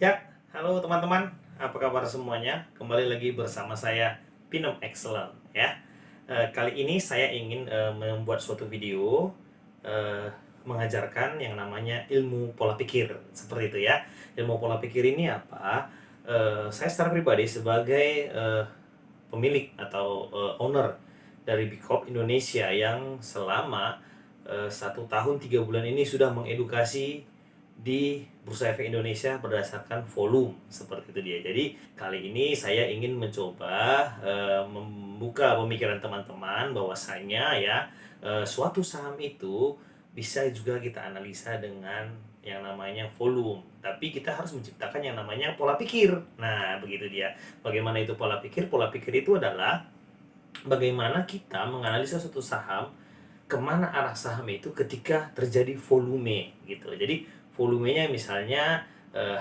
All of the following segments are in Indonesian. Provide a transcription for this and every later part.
Ya, halo teman-teman, apa kabar semuanya? Kembali lagi bersama saya, Pinem Excellent ya. Kali ini saya ingin membuat suatu video eh, mengajarkan yang namanya ilmu pola pikir, seperti itu ya. Ilmu pola pikir ini apa? Saya secara pribadi sebagai pemilik atau owner dari Bikop Indonesia yang selama 1 tahun 3 bulan ini sudah mengedukasi di Bursa Efek Indonesia berdasarkan volume, seperti itu dia. Jadi kali ini saya ingin mencoba membuka pemikiran teman-teman bahwasanya ya suatu saham itu bisa juga kita analisa dengan yang namanya volume, tapi kita harus menciptakan yang namanya pola pikir. Nah, begitu dia. Bagaimana itu pola pikir? Pola pikir itu adalah bagaimana kita menganalisa suatu saham, kemana arah saham itu ketika terjadi volume gitu. Jadi volumenya misalnya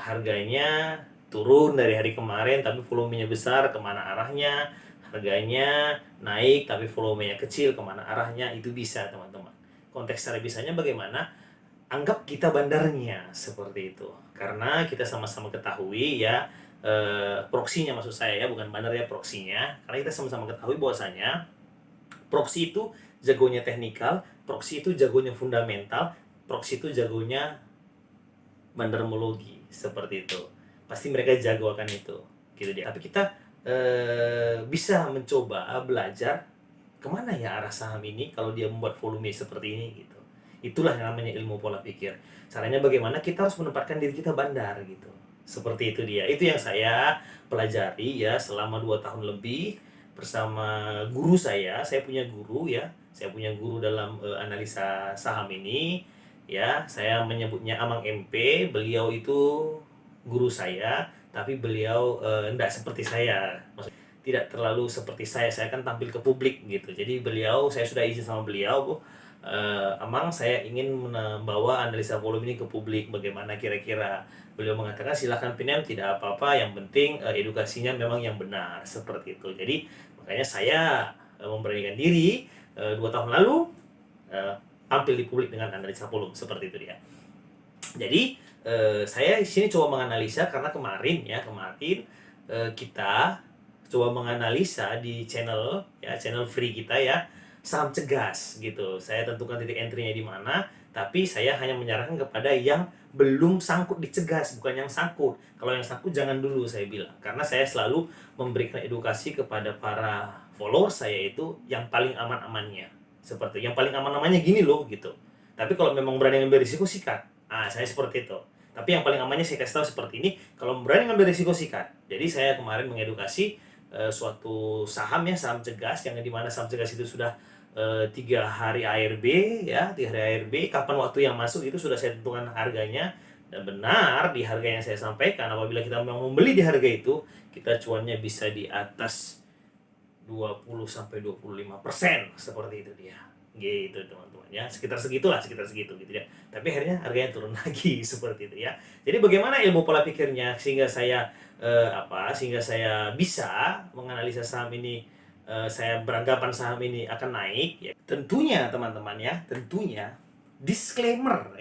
harganya turun dari hari kemarin tapi volumenya besar, kemana arahnya? Harganya naik tapi volumenya kecil, kemana arahnya? Itu bisa, teman-teman. Konteks cara bisanya bagaimana? Anggap kita bandarnya, seperti itu. Karena kita sama-sama ketahui ya, proksinya maksud saya ya, bukan bandar ya, proksinya. Karena kita sama-sama ketahui bahwasanya proksi itu jagonya teknikal, proksi itu jagonya fundamental, proksi itu jagonya bandarmologi, seperti itu. Pasti mereka jago akan itu, gitu dia. Tapi kita bisa mencoba belajar kemana ya arah saham ini kalau dia membuat volume seperti ini gitu. Itulah yang namanya ilmu pola pikir. Caranya bagaimana kita harus menempatkan diri kita bandar gitu. Seperti itu dia. Itu yang saya pelajari ya selama 2 tahun lebih bersama guru saya. Saya punya guru ya. Saya punya guru dalam analisa saham ini ya. Saya menyebutnya Amang MP. Beliau itu guru saya, tapi beliau enggak seperti saya. Maksudnya tidak terlalu seperti saya kan tampil ke publik gitu. Jadi beliau, saya sudah izin sama beliau, Bu, Amang, saya ingin membawa analisa volume ini ke publik, bagaimana kira-kira. Beliau mengatakan silahkan Pinem, tidak apa-apa, yang penting edukasinya memang yang benar, seperti itu. Jadi makanya saya memberanikan diri 2 tahun lalu eh, tampil di publik dengan analisa volume, seperti itu dia. Jadi saya di sini coba menganalisa karena kemarin kita coba menganalisa di channel ya, channel free kita ya, saham cegas gitu. Saya tentukan titik entry-nya di mana, tapi saya hanya menyarankan kepada yang belum sangkut di cegas, bukan yang sangkut. Kalau yang sangkut jangan dulu, saya bilang. Karena saya selalu memberikan edukasi kepada para followers saya itu yang paling aman-amannya. Seperti yang paling aman-amannya gini loh gitu. Tapi kalau memang berani ngambil risiko, sikat. Ah, saya seperti itu. Tapi yang paling amannya saya kasih tahu seperti ini, kalau berani ngambil risiko, sikat. Jadi saya kemarin mengedukasi suatu saham ya, saham cegas, yang dimana saham cegas itu sudah 3 hari ARB ya, 3 hari ARB, kapan waktu yang masuk itu sudah saya tentukan harganya, dan benar di harga yang saya sampaikan. Apabila kita memang membeli di harga itu, kita cuannya bisa di atas 20-25%, seperti itu dia. Gitu teman-teman ya, sekitar segitulah, sekitar segitu gitu ya. Tapi akhirnya harganya turun lagi, seperti itu ya. Jadi bagaimana ilmu pola pikirnya sehingga saya sehingga saya bisa menganalisa saham ini, saya beranggapan saham ini akan naik ya. Tentunya teman-teman ya, tentunya disclaimer,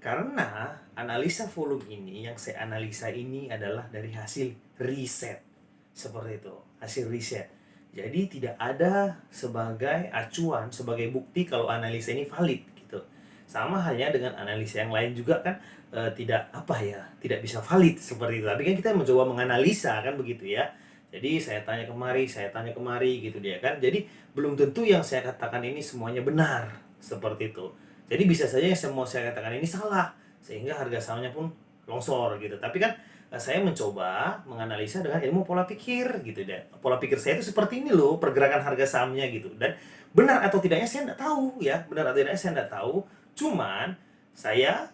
karena analisa volume ini yang saya analisa ini adalah dari hasil riset, seperti itu, hasil riset. Jadi tidak ada sebagai acuan, sebagai bukti kalau analisa ini valid gitu. Sama halnya dengan analisa yang lain juga kan, tidak bisa valid seperti itu. Tapi kan kita mencoba menganalisa kan, begitu ya. Jadi saya tanya kemari gitu dia kan. Jadi belum tentu yang saya katakan ini semuanya benar, seperti itu. Jadi bisa saja yang semua saya katakan ini salah, sehingga harga sahamnya pun longsor gitu. Tapi kan saya mencoba menganalisa dengan ilmu pola pikir gitu deh. Pola pikir saya itu seperti ini loh pergerakan harga sahamnya gitu. Dan benar atau tidaknya saya tidak tahu ya, benar atau tidaknya saya tidak tahu. Cuman saya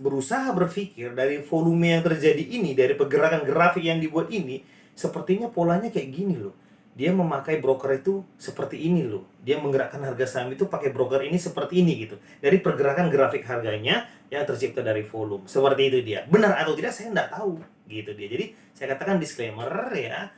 berusaha berpikir dari volume yang terjadi ini, dari pergerakan grafik yang dibuat ini, sepertinya polanya kayak gini loh. Dia memakai broker itu seperti ini loh. Dia menggerakkan harga saham itu pakai broker ini seperti ini gitu. Dari pergerakan grafik harganya yang tercipta dari volume. Seperti itu dia. Benar atau tidak saya nggak tahu gitu dia. Jadi saya katakan disclaimer ya.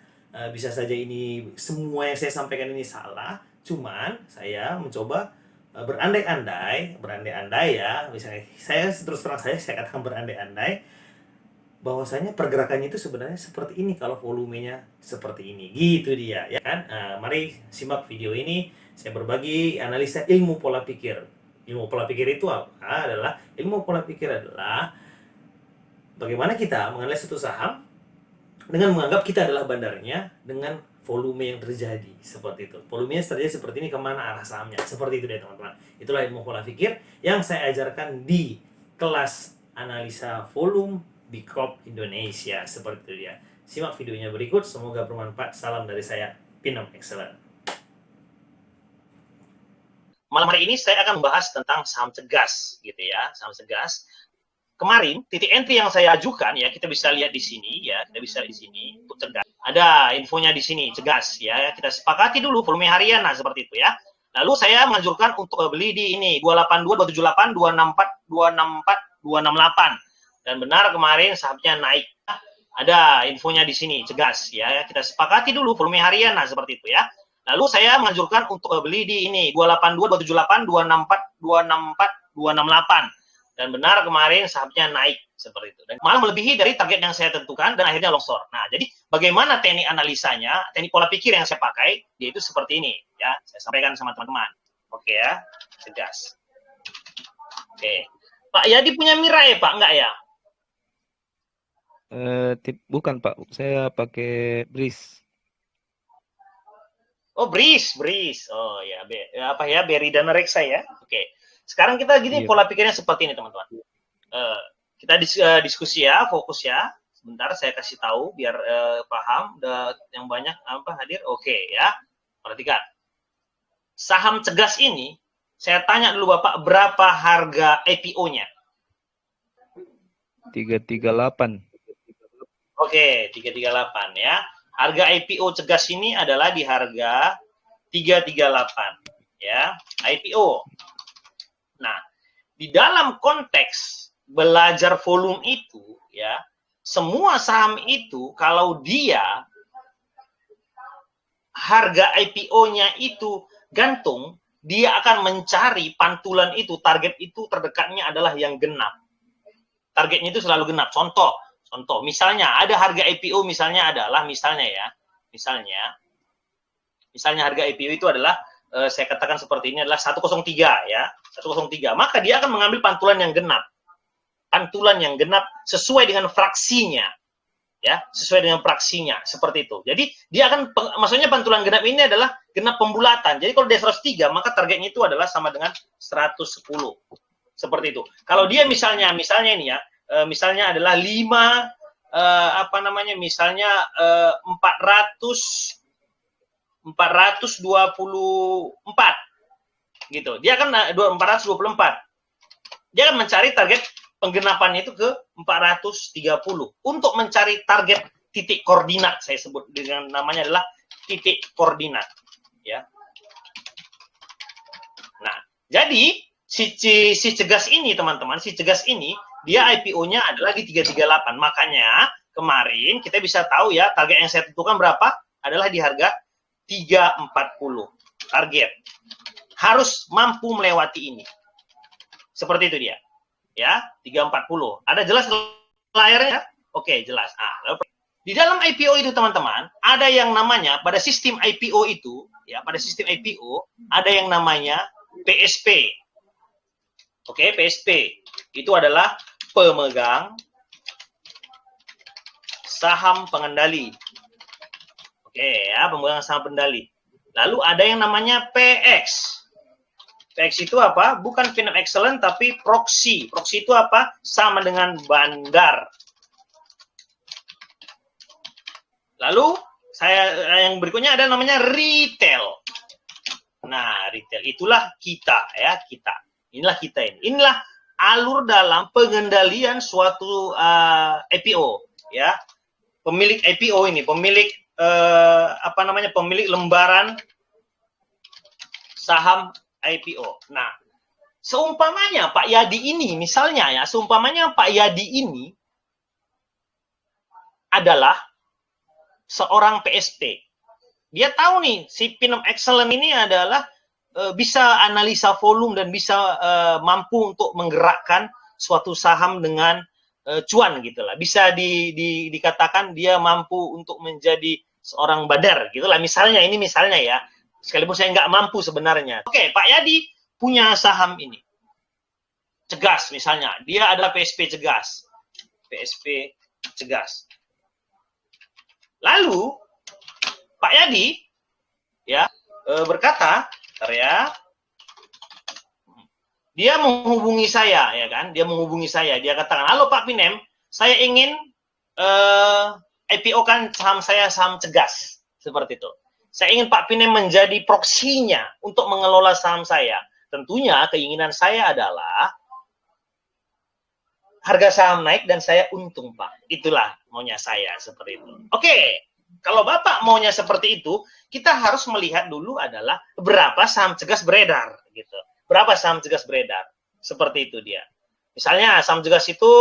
Bisa saja ini semua yang saya sampaikan ini salah. Cuman saya mencoba berandai-andai ya, misalnya saya terus terang saya katakan berandai-andai bahwasanya pergerakannya itu sebenarnya seperti ini kalau volumenya seperti ini, gitu dia ya kan. Mari simak video ini, saya berbagi analisa ilmu pola pikir. Ilmu pola pikir itu apa? Ilmu pola pikir adalah bagaimana kita menganalisis satu saham dengan menganggap kita adalah bandarnya dengan volume yang terjadi seperti itu. Volumenya terjadi seperti ini, kemana arah sahamnya, seperti itu deh teman-teman. Itulah ilmu pola pikir yang saya ajarkan di kelas analisa volume di Corp Indonesia, seperti itu dia. Simak videonya berikut, semoga bermanfaat. Salam dari saya, Pinom Excellent. Malam hari ini saya akan membahas tentang saham cegas, gitu ya, saham cegas. Kemarin titik entry yang saya ajukan ya, kita bisa lihat di sini ya, kita bisa di sini untuk cegas. Ada infonya di sini cegas ya, kita sepakati dulu volume harian, nah seperti itu ya. Lalu saya menganjurkan untuk beli di ini 282, 278, 264, 264, 268. Dan benar kemarin sahamnya naik. Ada infonya di sini cegas ya, kita sepakati dulu volume harian, nah seperti itu ya. Lalu saya menganjurkan untuk beli di ini 282, 278, 264, 264, 268. Dan benar kemarin sahamnya naik seperti itu, dan malah melebihi dari target yang saya tentukan dan akhirnya longsor. Nah, jadi bagaimana teknik analisanya, teknik pola pikir yang saya pakai, yaitu seperti ini ya, saya sampaikan sama teman-teman. Oke ya, cegas. Oke, Pak Yadi punya Mirai Pak, enggak ya? Bukan Pak, saya pakai Breeze. Oh, Breeze. Oh ya, apa ya, Berry dan Reksa ya. Oke, sekarang kita gini, Iya. pola pikirnya seperti ini teman-teman. Kita diskusi ya, fokus ya. Sebentar saya kasih tahu biar paham. Yang banyak apa hadir. Oke ya, perhatikan. Saham cegas ini, saya tanya dulu Bapak, berapa harga IPO-nya? 338. Oke, 338 ya. Harga IPO cegas ini adalah di harga 338 ya, IPO. Nah, di dalam konteks belajar volume itu ya, semua saham itu kalau dia harga IPO-nya itu gantung, dia akan mencari pantulan itu, target itu terdekatnya adalah yang genap. Targetnya itu selalu genap. Contoh, misalnya ada harga IPO misalnya harga IPO itu adalah saya katakan seperti ini adalah 103 ya, 103. Maka dia akan mengambil pantulan yang genap. Pantulan yang genap sesuai dengan fraksinya. Ya, sesuai dengan fraksinya seperti itu. Jadi dia akan maksudnya pantulan genap ini adalah genap pembulatan. Jadi kalau dia 103, maka targetnya itu adalah sama dengan 110. Seperti itu. Kalau dia misalnya ini ya, misalnya adalah 5 misalnya 424 gitu. Dia akan 424. Dia akan mencari target penggenapannya itu ke 430 untuk mencari target titik koordinat, saya sebut dengan namanya adalah titik koordinat ya. Nah, jadi si cegas ini teman-teman, si cegas ini dia IPO-nya adalah di 338. Makanya kemarin kita bisa tahu ya, target yang saya tentukan berapa? Adalah di harga 340. Target harus mampu melewati ini. Seperti itu dia. Ya, 340. Ada jelas layarnya? Oke, jelas. Di dalam IPO itu teman-teman, ada yang namanya pada sistem IPO itu, ya, pada sistem IPO ada yang namanya PSP. Oke, PSP itu adalah pemegang saham pengendali. Oke ya, pemegang saham pengendali. Lalu ada yang namanya PX. PX itu apa? Bukan Pinom Excellent tapi proxy. Proxy itu apa? Sama dengan bandar. Lalu yang berikutnya ada namanya retail. Nah, retail itulah kita ya, kita. Inilah kita ini. Inilah alur dalam pengendalian suatu IPO ya. Pemilik IPO ini, pemilik pemilik lembaran saham IPO. Nah, seumpamanya Pak Yadi ini, misalnya ya, seumpamanya Pak Yadi ini adalah seorang PSP. Dia tahu nih, si Pinom Excellent ini adalah bisa analisa volume dan bisa mampu untuk menggerakkan suatu saham dengan cuan gitulah. Bisa dikatakan dia mampu untuk menjadi seorang badar gitulah. Misalnya ini misalnya ya, sekalipun saya nggak mampu sebenarnya. Oke, Pak Yadi punya saham ini. Cegas misalnya, dia adalah PSP Cegas. PSP Cegas. Lalu Pak Yadi ya berkata, ya, dia menghubungi saya, ya kan? Dia menghubungi saya. Dia katakan, halo Pak Pinem, saya ingin IPO-kan saham saya, saham Cegas, seperti itu. Saya ingin Pak Pinem menjadi proksinya untuk mengelola saham saya. Tentunya keinginan saya adalah harga saham naik dan saya untung, Pak. Itulah maunya saya, seperti itu. Oke. Kalau Bapak maunya seperti itu, kita harus melihat dulu adalah berapa saham Cegas beredar, gitu. Berapa saham Cegas beredar? Seperti itu dia. Misalnya saham Cegas itu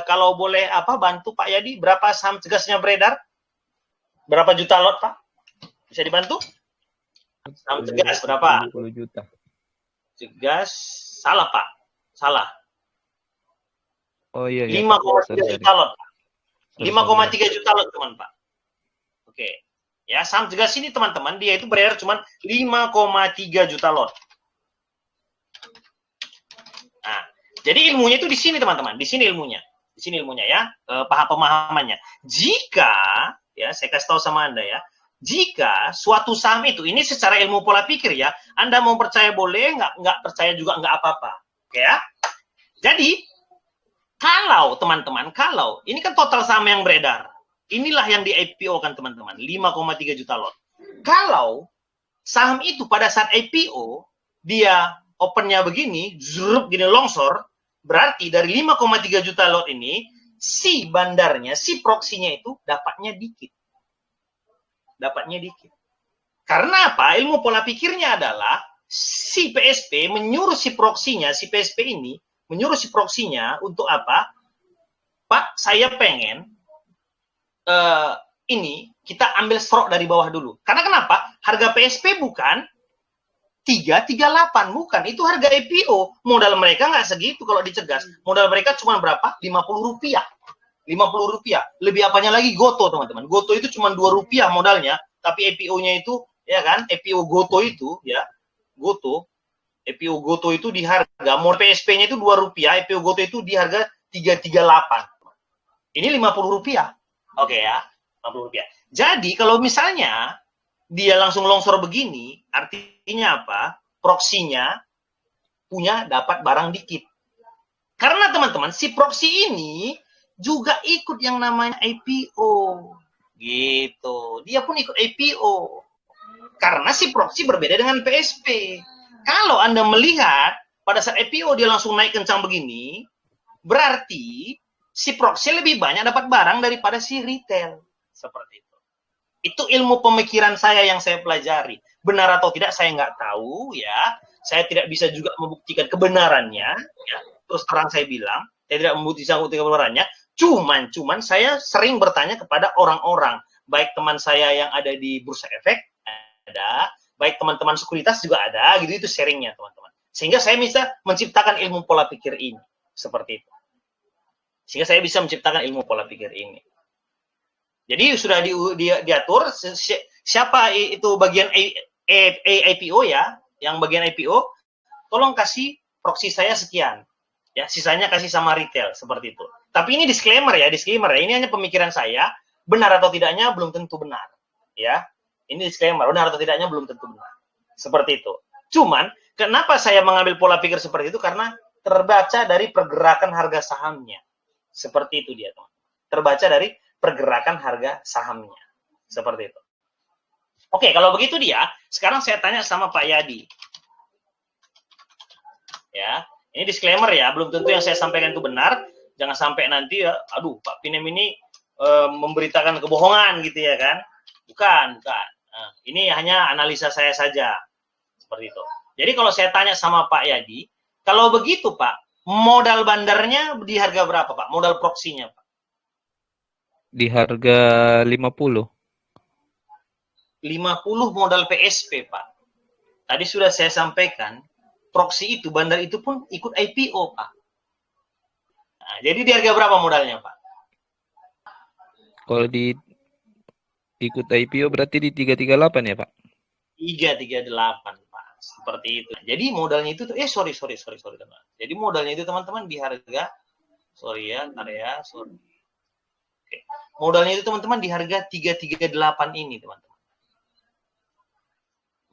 kalau boleh bantu Pak Yadi, berapa saham Cegasnya beredar? Berapa juta lot, Pak? Bisa dibantu? Saham Cegas berapa? 70 juta. Cegas salah, Pak. Salah. Oh iya, 5,3 juta lot. 5,3 juta lot, teman, Pak. Oke. Ya, saham Cegas ini teman-teman, dia itu beredar cuma 5,3 juta lot. Nah, jadi ilmunya itu di sini teman-teman, di sini ilmunya. Di sini ilmunya ya, pemahamannya. Jika, ya saya kasih tahu sama Anda ya, jika suatu saham itu, ini secara ilmu pola pikir ya, Anda mau percaya boleh, nggak percaya juga nggak apa-apa. Oke ya. Jadi, kalau teman-teman, kalau, ini kan total saham yang beredar. Inilah yang di IPO kan teman-teman, 5,3 juta lot. Kalau saham itu pada saat IPO, dia opennya begini, zrup gini longsor, berarti dari 5,3 juta lot ini, si bandarnya, si proksinya itu dapatnya dikit. Dapatnya dikit. Karena apa? Ilmu pola pikirnya adalah, si PSP menyuruh si proksinya, si PSP ini, menyuruh si proksinya untuk apa? Pak, saya pengen ini kita ambil strok dari bawah dulu. Karena kenapa? Harga PSP bukan 338, bukan. Itu harga IPO. Modal mereka nggak segitu kalau dicegas. Modal mereka cuma berapa? 50 rupiah. 50 rupiah. Lebih apanya lagi Goto, teman-teman. Goto itu cuma 2 rupiah modalnya, tapi IPO-nya itu, ya kan? IPO Goto itu, ya. Goto. IPO Goto itu di harga, modal PSP-nya itu 2 rupiah, IPO Goto itu di harga 338. Ini 50 rupiah. Oke ya, 50 rupiah. Jadi kalau misalnya dia langsung longsor begini, artinya apa? Proksinya punya dapat barang dikit. Karena teman-teman, si proksi ini juga ikut yang namanya IPO. Gitu. Dia pun ikut IPO. Karena si proksi berbeda dengan PSP. Kalau Anda melihat pada saat IPO dia langsung naik kencang begini, berarti si proxy lebih banyak dapat barang daripada si retail. Seperti itu. Itu ilmu pemikiran saya yang saya pelajari. Benar atau tidak saya nggak tahu ya. Saya tidak bisa juga membuktikan kebenarannya. Ya. Terus terang saya bilang, saya tidak membuktikan kebenarannya. Cuman saya sering bertanya kepada orang-orang. Baik teman saya yang ada di Bursa Efek, ada. Baik teman-teman sekuritas juga ada. Gitu itu sharingnya teman-teman. Sehingga saya bisa menciptakan ilmu pola pikir ini. Seperti itu. Sehingga saya bisa menciptakan ilmu pola pikir ini. Jadi sudah diatur siapa itu bagian IPO ya, yang bagian IPO, tolong kasih proksi saya sekian. Ya, sisanya kasih sama retail seperti itu. Tapi ini disclaimer ya. Ini hanya pemikiran saya, benar atau tidaknya belum tentu benar. Ya. Ini disclaimer, benar atau tidaknya belum tentu benar. Seperti itu. Cuman kenapa saya mengambil pola pikir seperti itu? Karena terbaca dari pergerakan harga sahamnya. Seperti itu dia, teman. Terbaca dari pergerakan harga sahamnya. Seperti itu. Oke, kalau begitu dia, sekarang saya tanya sama Pak Yadi. Ya, ini disclaimer ya, belum tentu yang saya sampaikan itu benar. Jangan sampai nanti ya, aduh, Pak Pinem ini memberitakan kebohongan gitu ya kan. Bukan. Nah, ini hanya analisa saya saja. Seperti itu. Jadi kalau saya tanya sama Pak Yadi, kalau begitu Pak, modal bandarnya di harga berapa, Pak? Modal proksinya, Pak? Di harga 50. 50 modal PSP, Pak. Tadi sudah saya sampaikan, proxy itu, bandar itu pun ikut IPO, Pak. Nah, jadi di harga berapa modalnya, Pak? Kalau di ikut IPO berarti di 338 ya, Pak? 338, Pak. Seperti itu. Jadi modalnya itu, sorry, teman. Jadi modalnya itu teman-teman di harga, sorry. Oke. Modalnya itu teman-teman di harga 338 ini, teman-teman.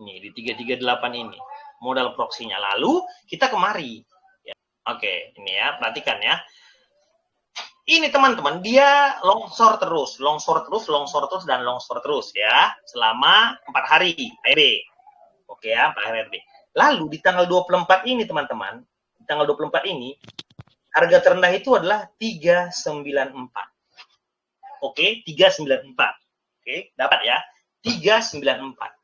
Ini, di 338 ini. Modal proksinya. Lalu, kita kemari. Ya. Oke, ini ya, perhatikan ya. Ini teman-teman, dia longsor terus, dan longsor terus ya. Selama 4 hari, ARB. Oke ya, 4 hari ARB. Lalu, di tanggal 24 ini, teman-teman, di tanggal 24 ini, harga terendah itu adalah 394. Oke, 394. Oke, dapat ya. 394.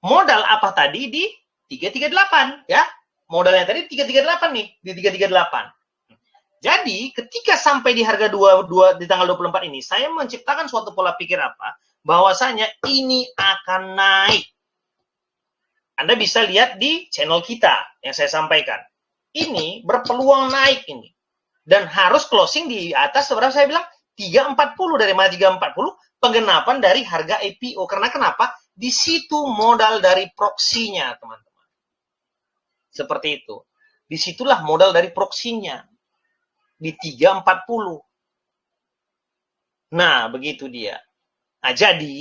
Modal apa tadi di 338 ya? Modalnya tadi 338 nih, di 338. Jadi, ketika sampai di harga 22 di tanggal 24 ini, saya menciptakan suatu pola pikir apa? Bahwasanya ini akan naik. Anda bisa lihat di channel kita yang saya sampaikan. Ini berpeluang naik ini. Dan harus closing di atas seberapa saya bilang? 340, dari mana 340? Penggenapan dari harga IPO. Karena kenapa? Di situ modal dari proksinya, teman-teman. Seperti itu. Disitulah modal dari proksinya. Di 340. Nah, begitu dia. Nah, jadi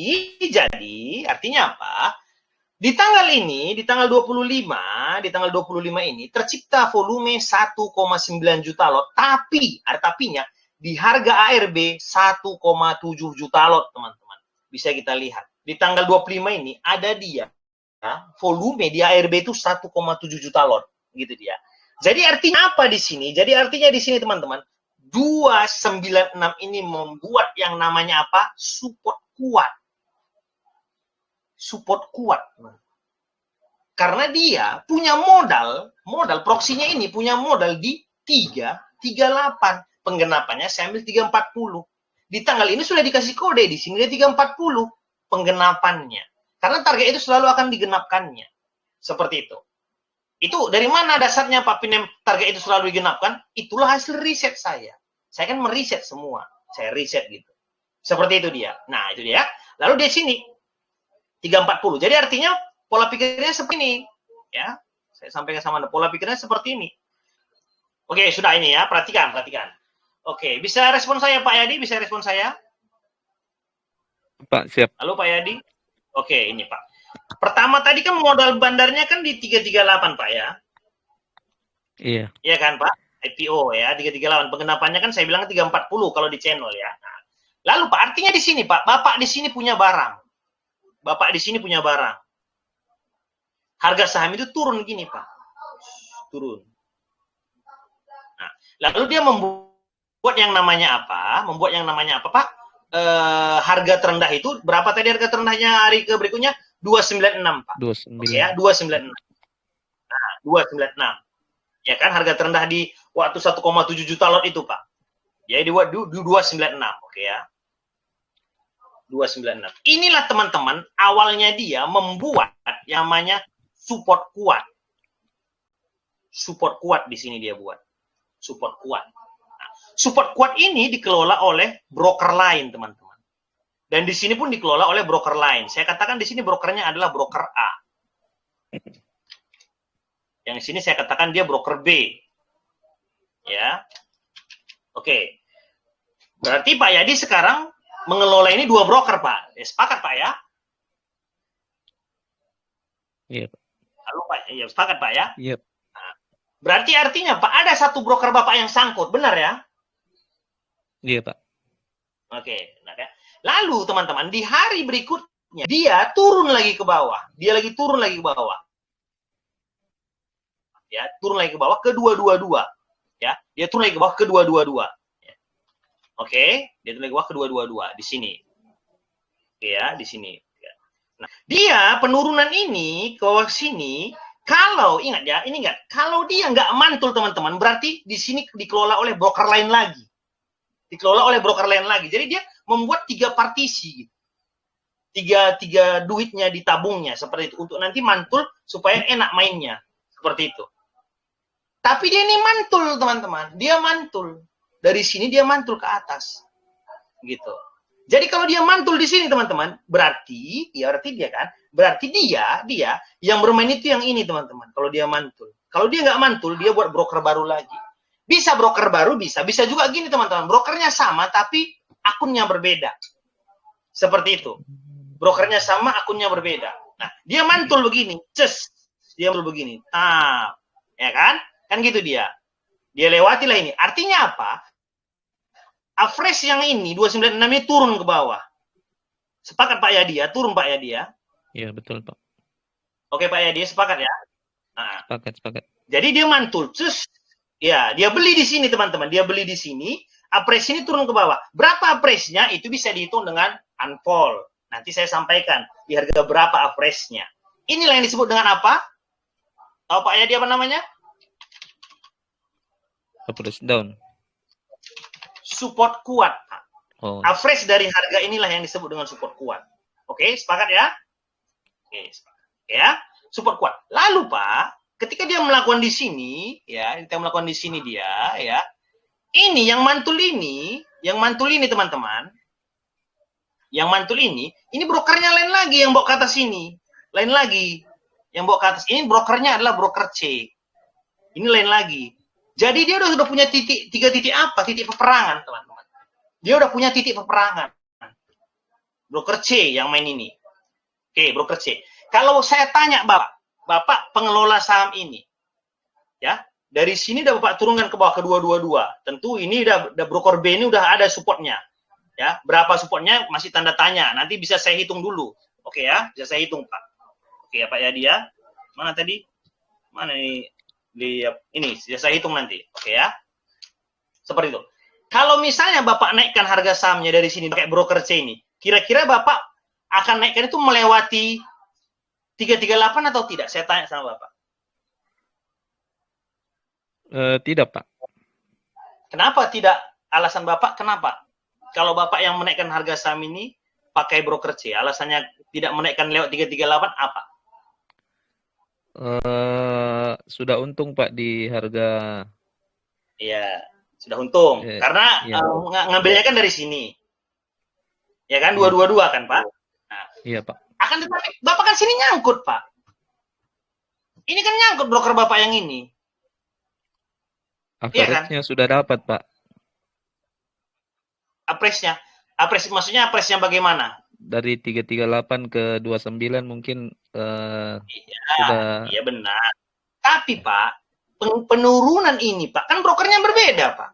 artinya apa? Di tanggal ini, di tanggal 25 ini tercipta volume 1,9 juta lot. Tapi, ada tapinya, di harga ARB 1,7 juta lot, teman-teman. Bisa kita lihat. Di tanggal 25 ini ada dia, volume di ARB itu 1,7 juta lot. Gitu dia. Jadi artinya apa di sini? Jadi artinya di sini, teman-teman, 296 ini membuat yang namanya apa? Support kuat. Support kuat. Karena dia punya modal proksinya ini punya modal di 338. Penggenapannya saya ambil 340. Di tanggal ini sudah dikasih kode, di sini dia 340 penggenapannya. Karena target itu selalu akan digenapkannya. Seperti itu. Itu dari mana dasarnya Pak Pinem target itu selalu digenapkan? Itulah hasil riset saya. Saya kan meriset semua. Saya riset gitu. Seperti itu dia. Nah, itu dia. Lalu di sini 340. Jadi artinya pola pikirnya seperti ini. Ya. Saya sampaikan sama Anda. Pola pikirnya seperti ini. Oke, sudah ini ya. Perhatikan. Oke, bisa respon saya Pak Yadi? Bisa respon saya? Pak, siap. Halo Pak Yadi? Oke, ini Pak. Pertama tadi kan modal bandarnya kan di 338 Pak ya? Iya. Iya kan Pak? IPO ya, 338. Penggenapannya kan saya bilang 340 kalau di channel ya. Nah, lalu Pak, artinya di sini Pak, Bapak di sini punya barang. Bapak di sini punya barang. Harga saham itu turun gini Pak. Turun. Nah, lalu dia membuat yang namanya apa? Pak? Harga terendah itu, berapa tadi harga terendahnya hari ke berikutnya? 296 Pak. 29. Oke ya, 296. Nah, 296. Ya kan, harga terendah di waktu 1,7 juta lot itu Pak. Ya, di 296. Oke ya. 296. Inilah teman-teman, awalnya dia membuat yang namanya support kuat. Support kuat di sini dia buat. Support kuat. Nah, support kuat ini dikelola oleh broker lain, teman-teman. Dan di sini pun dikelola oleh broker lain. Saya katakan di sini brokernya adalah broker A. Yang di sini saya katakan dia broker B. Ya. Oke. Berarti Pak Yadi sekarang mengelola ini dua broker, Pak. Ya, sepakat, Pak ya? Iya, Pak. Halo, Pak. Ya, sepakat, Pak ya? Iya. Nah, berarti artinya, Pak, ada satu broker Bapak yang sangkut. Benar ya? Iya, Pak. Oke. Benar ya? Lalu, teman-teman, di hari berikutnya, dia turun lagi ke bawah. Dia lagi turun lagi ke bawah. Ya, turun lagi ke bawah ke 222. Ya, dia turun lagi ke bawah ke 222. Ya. Oke, dia turun lagi ke bawah ke 222 di sini. Oke ya, di sini. Ya. Nah, dia penurunan ini ke bawah sini, kalau ingat ya, ini enggak, kalau dia nggak mantul teman-teman, berarti di sini dikelola oleh broker lain lagi. Dikelola oleh broker lain lagi. Jadi dia membuat 3 partisi. tiga duitnya ditabungnya seperti itu untuk nanti mantul supaya enak mainnya seperti itu. Tapi dia ini mantul teman-teman, dia mantul dari sini dia mantul ke atas, gitu. Jadi kalau dia mantul di sini teman-teman, berarti dia yang bermain itu yang ini teman-teman. Kalau dia mantul, kalau dia nggak mantul dia buat broker baru lagi. Bisa broker baru bisa juga gini teman-teman. Brokernya sama tapi akunnya berbeda. Seperti itu. Brokernya sama, akunnya berbeda. Nah, dia mantul begini, dia mantul begini. Ya kan? Kan gitu dia. Dia lewatilah ini. Artinya apa? Average yang ini 296 ini turun ke bawah. Sepakat Pak Yadi ya? Turun Pak Yadi ya? Iya, betul, Pak. Oke Pak Yadi, sepakat ya? Sepakat. Jadi dia mantul. Ya, dia beli di sini teman-teman. Dia beli di sini, average ini turun ke bawah. Berapa average-nya? Itu bisa dihitung dengan unfold. Nanti saya sampaikan di harga berapa average-nya. Inilah yang disebut dengan apa? Tahu Pak Yadi apa namanya? Average down. Support kuat. Oh. Average dari harga inilah yang disebut dengan support kuat. Oke, sepakat ya? Oke, sepakat. Ya, support kuat. Lalu Pak, ketika dia melakukan di sini, ya, kita melakukan di sini dia, ya. Ini yang mantul ini teman-teman. Yang mantul ini brokernya lain lagi yang bawa ke atas ini. Lain lagi. Yang bawa ke atas ini brokernya adalah broker C. Ini lain lagi. Jadi dia sudah punya tiga titik apa? Titik peperangan, teman-teman. Dia udah punya titik peperangan. Broker C yang main ini. Oke, broker C. Kalau saya tanya Bapak pengelola saham ini, ya, dari sini udah Bapak turunkan ke bawah ke 222. Tentu ini udah broker B ini udah ada supportnya. Ya, berapa supportnya masih tanda tanya. Nanti bisa saya hitung dulu. Oke ya, bisa saya hitung Pak. Oke ya Pak Yadi ya. Mana tadi? Mana ini? Ini bisa saya hitung nanti. Oke ya. Seperti itu. Kalau misalnya Bapak naikkan harga sahamnya dari sini pakai broker C ini, kira-kira Bapak akan naikkan itu melewati 338 atau tidak? Saya tanya sama Bapak. Tidak, Pak. Kenapa tidak? Alasan Bapak kenapa? Kalau Bapak yang menaikkan harga saham ini pakai broker C, alasannya tidak menaikkan lewat 338 apa? Sudah untung Pak di harga. Iya, sudah untung. Karena ngambilnya kan dari sini. Ya kan, 222 kan Pak? Nah, iya Pak. Akan tetapi Bapak kan sini nyangkut Pak. Ini kan nyangkut broker Bapak yang ini. Average-nya sudah dapat Pak. Average maksudnya average-nya bagaimana? Dari 338 ke 29 mungkin sudah. Iya benar. Tapi Pak, penurunan ini Pak, kan brokernya berbeda Pak.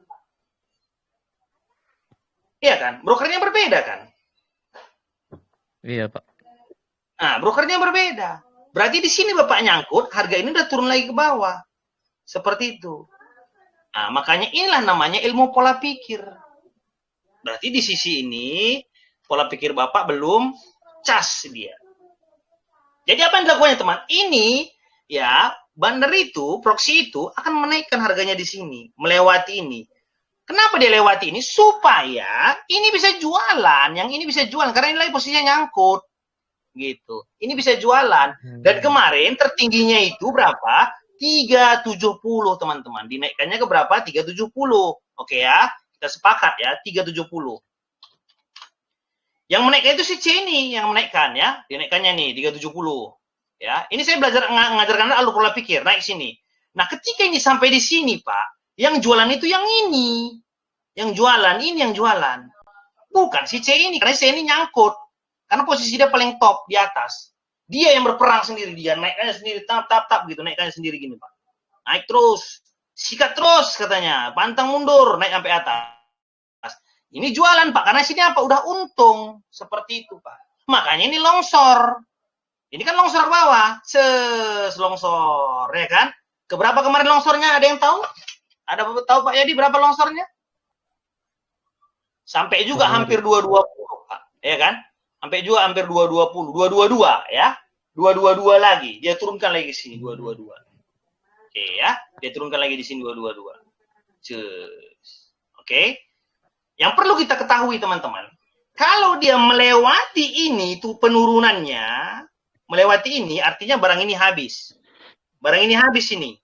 Iya kan? Brokernya berbeda kan? Iya Pak. Nah, brokernya berbeda. Berarti di sini Bapak nyangkut, harga ini udah turun lagi ke bawah. Seperti itu. Nah, makanya inilah namanya ilmu pola pikir. Berarti di sisi ini pola pikir Bapak belum cas dia. Jadi apa yang dilakukannya teman? Ini ya bandar itu, proxy itu akan menaikkan harganya di sini, melewati ini. Kenapa dia lewati ini? Supaya ini bisa jualan, yang ini bisa jualan karena ini lagi posisinya nyangkut. Gitu. Ini bisa jualan. Dan kemarin tertingginya itu berapa? 370 teman-teman. Dinaikkannya ke berapa? 370. Oke ya. Kita sepakat ya, 370. Yang menaikkan itu si C ini yang menaikkan ya. Dinaikkannya nih 370. Ya, ini saya belajar mengajarkan alur pola pikir, naik sini. Nah, ketika ini sampai di sini, Pak, yang jualan itu yang ini. Yang jualan ini yang jualan. Bukan si C ini, karena C ini nyangkut. Karena posisi dia paling top di atas. Dia yang berperang sendiri, dia naikkannya sendiri, tap gitu, naikkannya sendiri gini, Pak. Naik terus. Sikat terus katanya, pantang mundur, naik sampai atas. Ini jualan Pak, karena sini apa? Udah untung. Seperti itu Pak. Makanya ini longsor. Ini kan longsor ke bawah. Longsor, ya kan? Keberapa kemarin longsornya? Ada yang tahu? Ada tahu Pak Yadi berapa longsornya? Sampai juga hampir 220 Pak. Ya kan? Sampai juga hampir 220. 222 ya. 222 lagi. Dia turunkan lagi ke sini 222. Oke ya, dia turunkan lagi di sini 222. Oke. Yang perlu kita ketahui teman-teman, Kalau dia melewati ini, itu penurunannya, melewati ini, artinya barang ini habis. Barang ini habis ini.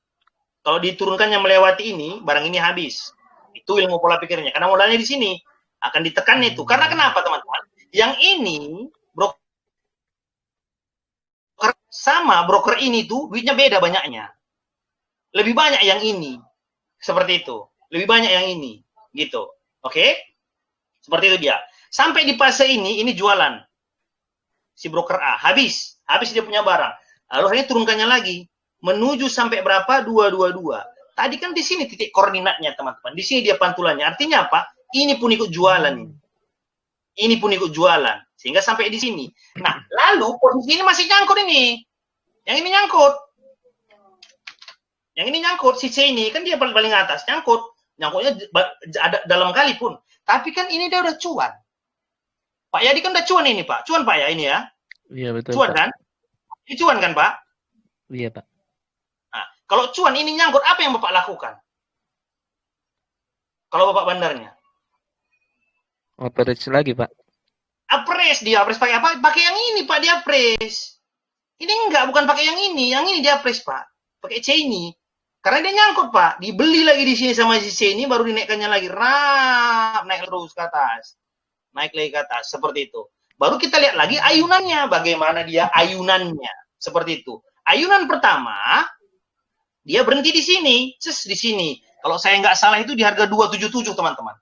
Kalau diturunkannya melewati ini, barang ini habis. Itu ilmu pola pikirnya. Karena modalnya di sini. Akan ditekan itu. Karena kenapa, teman-teman? Yang ini, broker sama, broker ini tuh duitnya beda banyaknya. Lebih banyak yang ini. Seperti itu. Lebih banyak yang ini. Gitu. Oke? Seperti itu dia. Sampai di fase ini jualan. Si broker A. Habis dia punya barang. Lalu akhirnya turunkannya lagi. Menuju sampai berapa? 222. Tadi kan di sini titik koordinatnya, teman-teman. Di sini dia pantulannya. Artinya apa? Ini pun ikut jualan. Ini pun ikut jualan. Sehingga sampai di sini. Nah, lalu posisi ini masih nyangkut ini. Yang ini nyangkut. Yang ini nyangkut. Si C ini kan dia paling atas. Nyangkutnya ada dalam kali pun. Tapi kan ini dia udah cuan. Pak Yadi kan udah cuan ini, Pak. Cuan, Pak, ya ini ya. Iya betul Cuan Pak. kan? Ini cuan kan, Pak? Iya Pak. Nah, kalau cuan ini nyangkut, apa yang Bapak lakukan? Kalau Bapak bandarnya? Operasi lagi Pak. Apres dia, apres pakai apa? Pakai yang ini, Pak, dia apres. Ini enggak, bukan pakai yang ini dia apres, Pak. Pakai C ini. Karena dia nyangkut, Pak. Dibeli lagi di sini sama si C ini, baru dinaikkannya lagi. Naik terus ke atas. Naik lagi ke atas, seperti itu. Baru kita lihat lagi ayunannya, bagaimana dia ayunannya, seperti itu. Ayunan pertama, dia berhenti di sini, di sini. Kalau saya nggak salah itu di harga 277, teman-teman.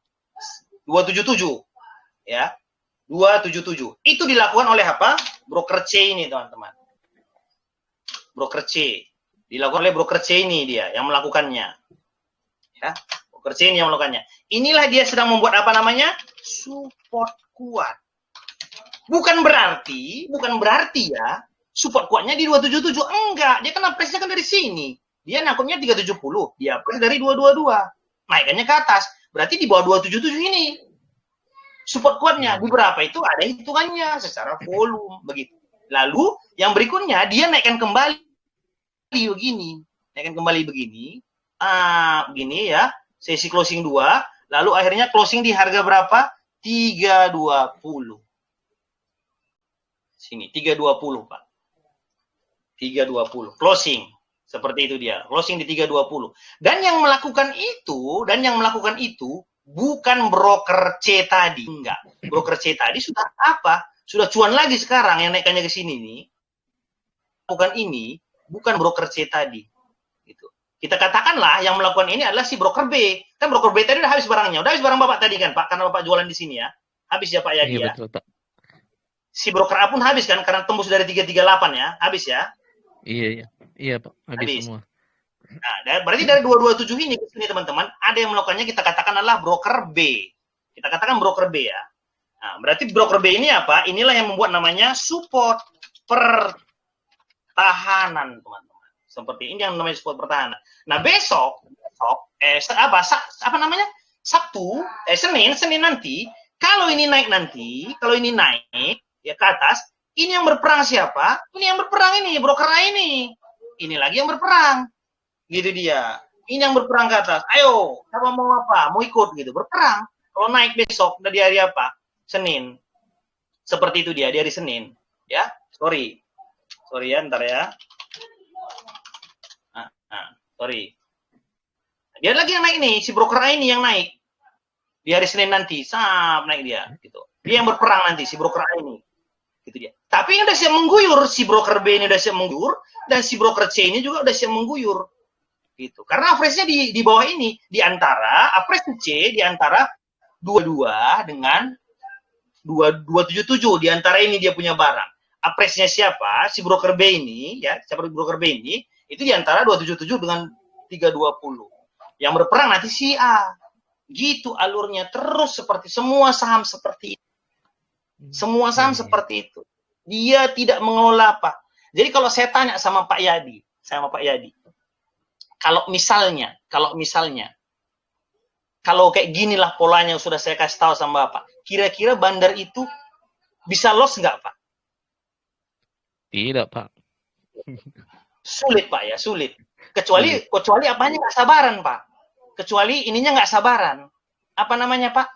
277, ya. 277. Itu dilakukan oleh apa? Broker C ini, teman-teman. Broker C. Dilakukan oleh broker C ini dia yang melakukannya. Ya. Broker C ini yang melakukannya. Inilah dia sedang membuat apa namanya? Support kuat. Bukan berarti ya support kuatnya di 277. Enggak, dia kan presnya kan dari sini. Dia nangkupnya 370, dia press dari 222. Naikannya ke atas. Berarti di bawah 277 ini. Support kuatnya di berapa itu ada hitungannya secara volume begitu. Lalu yang berikutnya dia naikkan kembali begini. Naikkan kembali begini. Begini ya. Sesi closing 2, lalu akhirnya closing di harga berapa? 320. Sini 320, Pak. 320 closing. Seperti itu dia. Closing di 320. Dan yang melakukan itu bukan broker C tadi, enggak. Broker C tadi sudah apa? Sudah cuan lagi sekarang yang naikkannya ke sini nih. Bukan ini, bukan broker C tadi. Gitu. Kita katakanlah yang melakukan ini adalah si broker B. Kan broker B tadi udah habis barangnya. Udah habis barang Bapak tadi kan, Pak? Karena Bapak jualan di sini ya. Habis ya, Pak Yadi ya. Iya betul Pak. Si broker A pun habis kan karena tembus dari 338 ya. Habis ya. Iya Pak. Habis semua. Nah, berarti dari 227 ini ke sini teman-teman, ada yang melakukannya kita katakan adalah broker B. Kita katakan broker B ya. Nah, berarti broker B ini apa? Inilah yang membuat namanya support pertahanan, teman-teman. Seperti ini yang namanya support pertahanan. Nah, besok apa namanya? Sabtu, Senin nanti, kalau ini naik ya ke atas, ini yang berperang siapa? Ini yang berperang ini, broker A ini. Ini lagi yang berperang. Gitu dia. Ini yang berperang ke atas. Ayo, siapa mau apa? Mau ikut gitu, berperang. Kalau naik besok dari hari apa? Senin. Seperti itu dia, di hari Senin. Ya, sorry ya, ntar ya. Sorry. Dia lagi yang naik nih, si broker A ini yang naik. Di hari Senin nanti, naik dia. Gitu. Dia yang berperang nanti, si broker A ini. Gitu dia. Tapi yang udah siap mengguyur, si broker B ini udah siap mengguyur, dan si broker C ini juga udah siap mengguyur. Gitu. Karena average-nya di bawah ini, di antara average C di antara 22 dengan 277, di antara ini dia punya barang. Average-nya siapa? Si broker B ini, ya, siapa broker B ini, itu di antara 277 dengan 320. Yang berperang nanti si A. Gitu alurnya terus seperti semua saham seperti itu. Semua saham seperti itu. Dia tidak mengelola apa. Jadi kalau saya tanya sama Pak Yadi, kalau misalnya, kalau kayak ginilah polanya yang sudah saya kasih tahu sama Bapak, kira-kira bandar itu bisa loss nggak, Pak? Tidak Pak. Sulit, Pak ya, sulit. Kecuali apanya nggak sabaran, Pak. Kecuali ininya nggak sabaran. Apa namanya, Pak?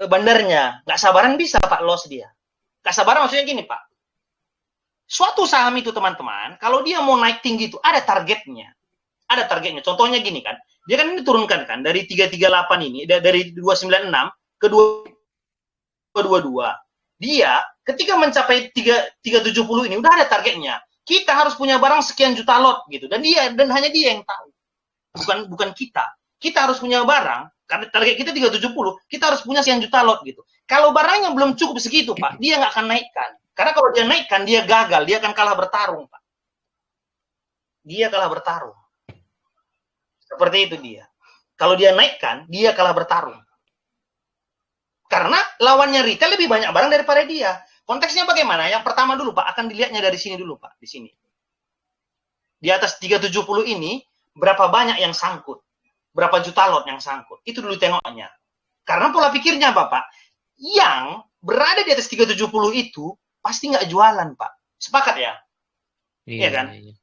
bandarnya. Nggak sabaran bisa Pak loss dia. Nggak sabaran maksudnya gini Pak. Suatu saham itu teman-teman, kalau dia mau naik tinggi itu ada targetnya. Ada targetnya. Contohnya gini kan, dia kan ini turunkan kan dari 338 ini, dari 296 ke 222. Dia ketika mencapai 370 ini udah ada targetnya. Kita harus punya barang sekian juta lot gitu. Dan hanya dia yang tahu. Bukan kita. Kita harus punya barang karena target kita 370, kita harus punya sekian juta lot gitu. Kalau barangnya belum cukup segitu, Pak, dia nggak akan naikkan. Karena kalau dia naikkan, dia gagal, dia akan kalah bertarung, Pak. Dia kalah bertarung. Seperti itu dia. Kalau dia naikkan, dia kalah bertarung. Karena lawannya retail lebih banyak barang daripada dia. Konteksnya bagaimana? Yang pertama dulu, Pak, akan dilihatnya dari sini dulu, Pak, di sini. Di atas 370 ini, berapa banyak yang sangkut? Berapa juta lot yang sangkut? Itu dulu tengoknya. Karena pola pikirnya, Bapak, yang berada di atas 370 itu, pasti nggak jualan, Pak. Sepakat ya? Iya kan? Iya.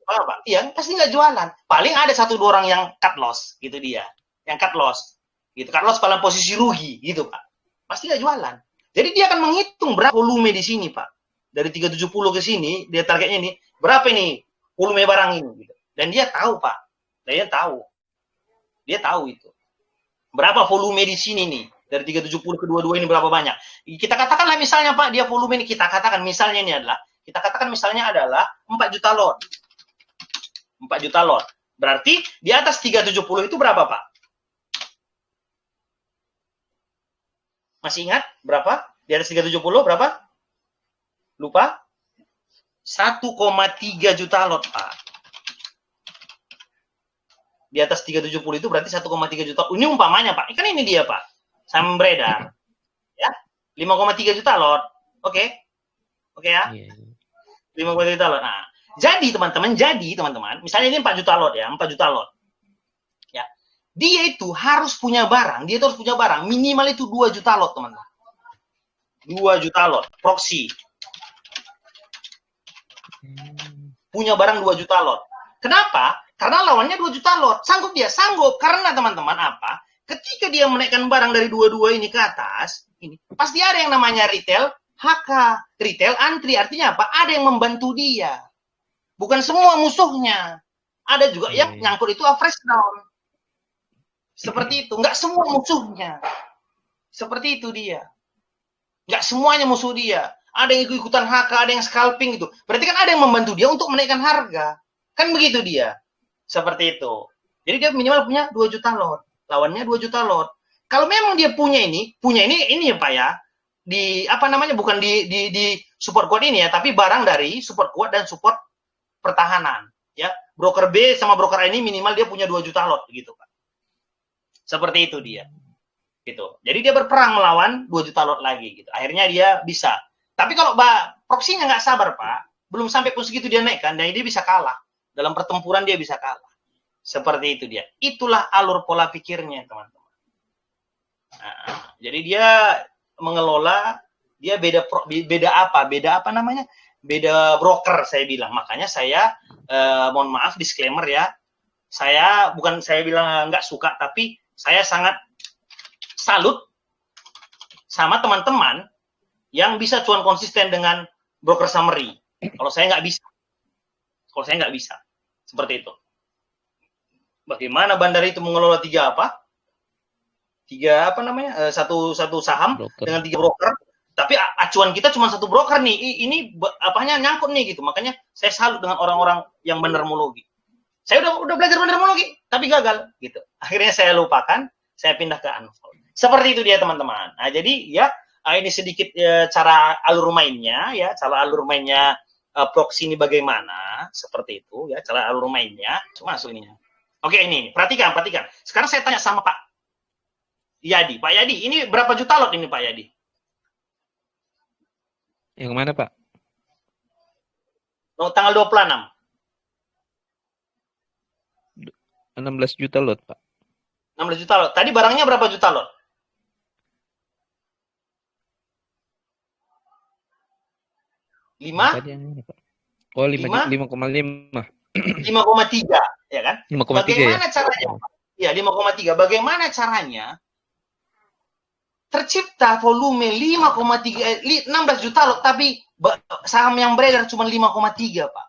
Pak, iya, pasti nggak jualan. Paling ada 1-2 orang yang cut loss, gitu dia. Yang cut loss. Gitu. Cut loss dalam posisi rugi, gitu, Pak. Pasti nggak jualan. Jadi dia akan menghitung berapa volume di sini, Pak. Dari 370 ke sini, dia targetnya ini, berapa ini volume barang ini. Gitu. Dan dia tahu, Pak. Dia tahu. Dia tahu itu. Berapa volume di sini nih. Dari 370 ke 22 ini berapa banyak. Kita katakanlah misalnya, Pak, dia volume ini, kita katakan misalnya ini adalah, kita katakan misalnya adalah 4 juta lot. 4 juta lot. Berarti di atas 370 itu berapa, Pak? Masih ingat berapa? Di atas 370 berapa? Lupa? 1,3 juta lot, Pak. Di atas 370 itu berarti 1,3 juta. Ini umpamanya, Pak. Kan ini dia, Pak. Saham beredar. Ya. 5,3 juta lot. Oke. Oke ya? 5,3 juta lot. Nah, jadi teman-teman, misalnya ini 4 juta lot ya, 4 juta lot. Ya. Dia itu harus punya barang, minimal itu 2 juta lot, teman-teman. 2 juta lot, proxy. Punya barang 2 juta lot. Kenapa? Karena lawannya 2 juta lot. Sanggup dia? Sanggup. Karena teman-teman apa? Ketika dia menaikkan barang dari 22 ini ke atas, ini pasti ada yang namanya retail HK. Retail antri. Artinya apa? Ada yang membantu dia. Bukan semua musuhnya. Ada juga yang nyangkut itu average down. Seperti itu. Nggak semua musuhnya. Seperti itu dia. Nggak semuanya musuh dia. Ada yang ikut-ikutan HK, ada yang scalping gitu. Berarti kan ada yang membantu dia untuk menaikkan harga. Kan begitu dia. Seperti itu. Jadi dia minimal punya 2 juta lot. Lawannya 2 juta lot. Kalau memang dia punya ini ya Pak ya. Di apa namanya? Bukan di support quote ini ya, tapi barang dari support quote dan support pertahanan, ya. Broker B sama broker A ini minimal dia punya 2 juta lot gitu, Pak. Seperti itu dia. Gitu. Jadi dia berperang melawan 2 juta lot lagi gitu. Akhirnya dia bisa. Tapi kalau proksinya nggak sabar, Pak, belum sampai pun segitu dia naikkan, dan dia bisa kalah. Dalam pertempuran dia bisa kalah. Seperti itu dia. Itulah alur pola pikirnya, teman-teman. Nah, jadi dia mengelola, dia beda apa namanya? Beda broker, saya bilang. Makanya saya mohon maaf disclaimer ya. Saya bilang nggak suka, tapi saya sangat salut sama teman-teman yang bisa cuan konsisten dengan broker summary. Kalau saya nggak bisa. Seperti itu. Bagaimana bandar itu mengelola satu saham broker dengan 3 broker, tapi acuan kita cuma 1 broker nih. Ini apanya nyangkut nih gitu. Makanya saya salut dengan orang-orang yang bandarmologi. Saya udah belajar bandarmologi, tapi gagal gitu. Akhirnya saya lupakan, saya pindah ke unfold. Seperti itu dia, teman-teman. Nah, jadi ya ini sedikit cara alur mainnya ya, proxy ini bagaimana, seperti itu ya, cara alur mainnya. Masuk ini. Oke, ini perhatikan. Sekarang saya tanya sama Pak Yadi. Pak Yadi, ini berapa juta lot ini Pak Yadi? Yang mana, Pak? Tanggal 26. 16 juta lot, Pak. 16 juta lot. Tadi barangnya berapa juta lot? 5? Tadi yang ini, Pak. Oh, 5,5. 5,3, ya kan? 5,3 bagaimana ya? caranya? Ya, 5,3. Bagaimana caranya tercipta volume 16 juta lot, tapi saham yang beredar cuma 5,3 Pak.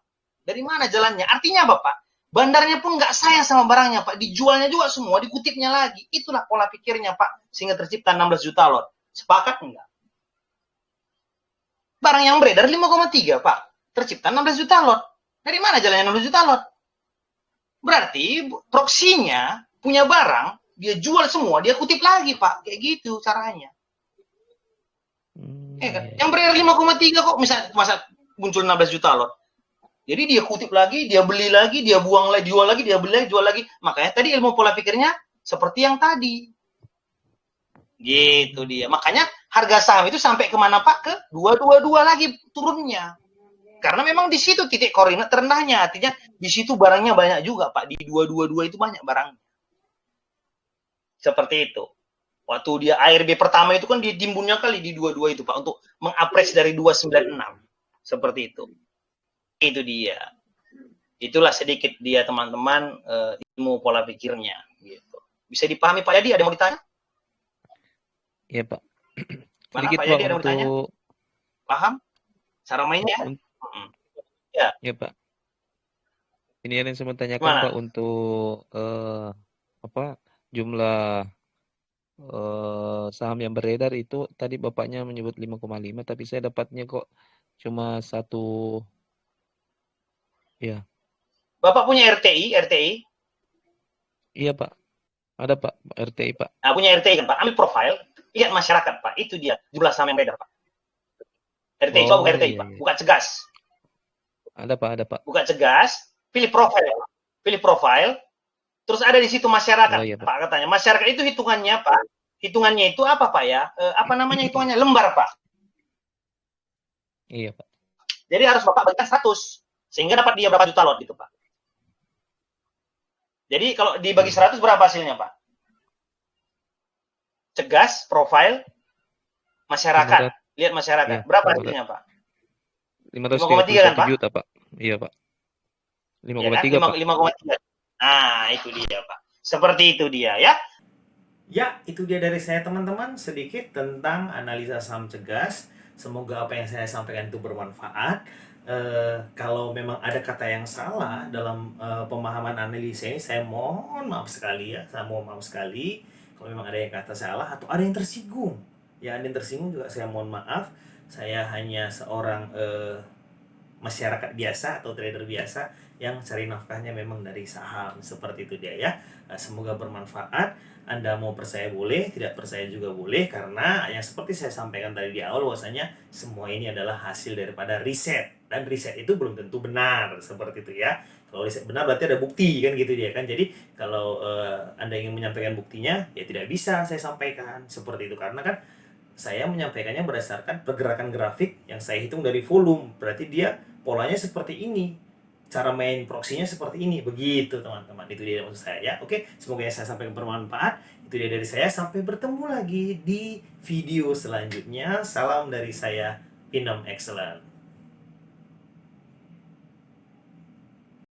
Dari mana jalannya? Artinya apa Pak? Bandarnya pun nggak sayang sama barangnya Pak, dijualnya juga semua, dikutipnya lagi. Itulah pola pikirnya Pak, sehingga tercipta 16 juta lot. Sepakat enggak? Barang yang beredar 5,3 Pak, tercipta 16 juta lot. Dari mana jalannya 16 juta lot? Berarti proksinya punya barang, dia jual semua, dia kutip lagi Pak, kayak gitu caranya. Kan? Yang beredar 5,3 kok, masa muncul 16 juta lot. Jadi dia kutip lagi, dia beli lagi, dia buang lagi, jual lagi, dia beli lagi, jual lagi. Makanya tadi ilmu pola pikirnya seperti yang tadi. Gitu dia. Makanya harga saham itu sampai kemana Pak? Ke 222 lagi turunnya. Karena memang di situ titik koordinat terendahnya. Artinya di situ barangnya banyak juga Pak. Di 222 itu banyak barangnya. Seperti itu. Waktu dia ARB pertama itu kan ditimbunnya kali di 22 itu Pak. Untuk mengapres dari 296. Seperti itu. Itu dia. Itulah sedikit dia teman-teman ilmu pola pikirnya. Gitu. Bisa dipahami Pak Yadi? Ada yang mau ditanya? Iya Pak. Mana Sedikit Pak Pak Yadi ada yang mau ditanya? untuk Paham? Cara mainnya? Ya. ya Pak. Ini yang saya mau tanyakan Gimana? Pak untuk jumlah saham yang beredar itu tadi Bapaknya menyebut 5,5 tapi saya dapatnya kok cuma satu. Ya. Bapak punya RTI? Iya Pak. Ada Pak, RTI Pak. Nah, punya RTI kan Pak? Ambil profil, lihat masyarakat Pak. Itu dia jumlah saham yang beredar Pak. RTI, coba buka RTI iya, Pak. iya. Buka Cegas. Ada Pak. Buka Cegas, pilih profil. Pilih profil, terus ada di situ masyarakat. Oh, iya, Pak. Pak katanya. Masyarakat itu hitungannya Pak. Hitungannya itu apa Pak ya? Apa namanya hitungannya? Lembar Pak. Iya Pak. Jadi harus Bapak bagikan 100. Sehingga dapat dia berapa juta lot gitu Pak. Jadi kalau dibagi 100 berapa hasilnya Pak? Cegas, profil, masyarakat. Lihat masyarakat. Iya, Berapa hasilnya Pak? 531 kan, Pak? juta Pak. Iya Pak. 5,3 Ya kan? Pak. 5,3. Nah, itu dia Pak. Seperti itu dia ya. Ya, itu dia dari saya teman-teman, sedikit tentang analisa saham Cegas. Semoga apa yang saya sampaikan itu bermanfaat. Kalau memang ada kata yang salah dalam pemahaman analisa ini, saya mohon maaf sekali ya. Saya mohon maaf sekali kalau memang ada yang kata salah atau ada yang tersinggung. Ya, ada yang tersinggung juga saya mohon maaf. Saya hanya seorang masyarakat biasa atau trader biasa yang cari nafkahnya memang dari saham. Seperti itu dia ya. Semoga bermanfaat. Anda mau percaya boleh, tidak percaya juga boleh, karena yang seperti saya sampaikan tadi di awal bahwasanya semua ini adalah hasil daripada riset, dan riset itu belum tentu benar. Seperti itu ya. Kalau riset benar berarti ada bukti kan gitu dia kan. Jadi kalau Anda ingin menyampaikan buktinya ya tidak bisa saya sampaikan seperti itu, karena kan saya menyampaikannya berdasarkan pergerakan grafik yang saya hitung dari volume. Berarti dia polanya seperti ini. Cara main proksinya seperti ini. Begitu teman-teman. Itu dia maksud saya ya. Oke, semoga yang saya sampaikan bermanfaat. Itu dia dari saya. Sampai bertemu lagi di video selanjutnya. Salam dari saya, Pinom Excellent.